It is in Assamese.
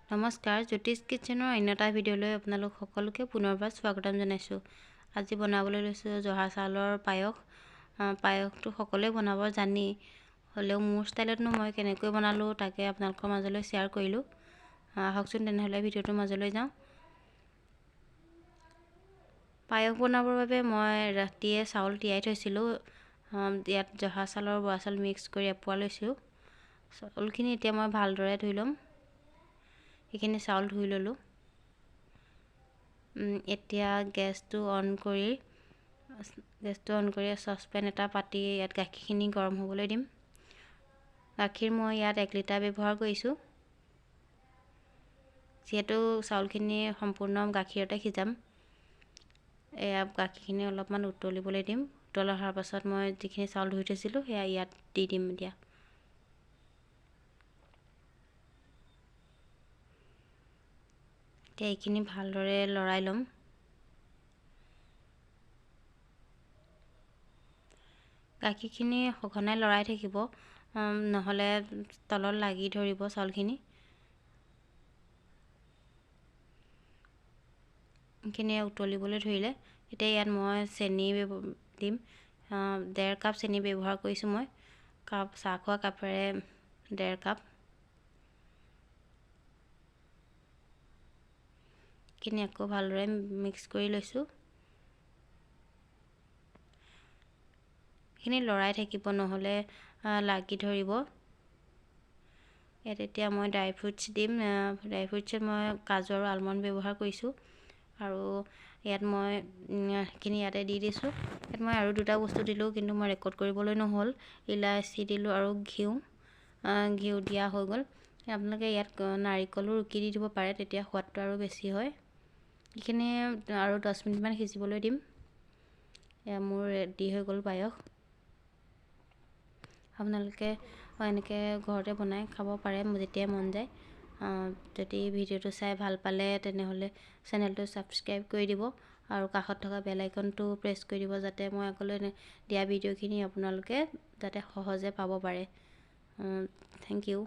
নমস্কাৰ, জ্যোতিষ কিচেনৰ অন্য এটা ভিডিঅ'লৈ আপোনালোক সকলোকে পুনৰবাৰ স্বাগতম জনাইছোঁ। আজি বনাবলৈ লৈছোঁ জহা চাউলৰ পায়স। পায়সটো সকলোৱে বনাব জানি, হ'লেও মোৰ ষ্টাইলতনো মই কেনেকৈ বনালোঁ তাকে আপোনালোকৰ মাজলৈ শ্বেয়াৰ কৰিলোঁ। আহকচোন তেনেহ'লে ভিডিঅ'টোৰ মাজলৈ যাওঁ। পায়স বনাবৰ বাবে মই ৰাতিয়ে চাউল তিয়াই থৈছিলোঁ। ইয়াত জহা চাউলৰ বৰা চাউল মিক্স কৰি এপোৱা লৈছোঁ। চাউলখিনি এতিয়া মই ভালদৰে ধুই ল'ম। এইখিনি চাউল ধুই ল'লোঁ। এতিয়া গেছটো অন কৰি চচপেন এটা পাতি ইয়াত গাখীৰখিনি গৰম হ'বলৈ দিম। গাখীৰ মই ইয়াত 1 লিটাৰ ব্যৱহাৰ কৰিছোঁ। যিহেতু চাউলখিনি সম্পূৰ্ণ গাখীৰতে সিজাম, এয়া গাখীৰখিনি অলপমান উতলিবলৈ দিম। উতল অহাৰ পাছত মই যিখিনি চাউল ধুই থৈছিলোঁ সেয়া ইয়াত দি দিম এতিয়া। এতিয়া এইখিনি ভালদৰে লৰাই ল'ম। গাখীৰখিনি সঘনাই লৰাই থাকিব, নহ'লে তলত লাগি ধৰিব চাউলখিনি। এইখিনি উতলিবলৈ ধৰিলে এতিয়া ইয়াত মই চেনি দিম। 1.5 কাপ চেনি ব্যৱহাৰ কৰিছোঁ মই। চাহ খোৱা কাপেৰে 1.5 কাপ। এইখিনি আকৌ ভালদৰে মিক্স কৰি লৈছোঁ। এইখিনি লৰাই থাকিব, নহ'লে লাগি ধৰিব। ইয়াত এতিয়া মই ড্ৰাই ফ্ৰুটছ দিম। ড্ৰাই ফ্ৰুটছত মই কাজু আৰু আলমণ্ড ব্যৱহাৰ কৰিছোঁ। আৰু ইয়াত মই সেইখিনি ইয়াতে দি দিছোঁ। ইয়াত মই আৰু 2টা বস্তু দিলোঁ, কিন্তু মই ৰেকৰ্ড কৰিবলৈ নহ'ল। ইলাচি দিলোঁ আৰু ঘিউ দিয়া হৈ গ'ল। আপোনালোকে ইয়াত নাৰিকলো ৰুকি দি দিব পাৰে, তেতিয়া সোৱাদটো আৰু বেছি হয়। এইখিনি আৰু 10 মিনিটমান সিজিবলৈ দিম। এয়া মোৰ ৰেডি হৈ গ'ল পায়স। আপোনালোকে এনেকৈ ঘৰতে বনাই খাব পাৰে যেতিয়াই মন যায়। যদি ভিডিঅ'টো চাই ভাল পালে তেনেহ'লে চেনেলটো ছাবস্ক্ৰাইব কৰি দিব আৰু কাষত থকা বেল আইকনটো প্ৰেছ কৰি দিব, যাতে মই আগলৈ দিয়া ভিডিঅ'খিনি আপোনালোকে যাতে সহজে পাব পাৰে। Thank U.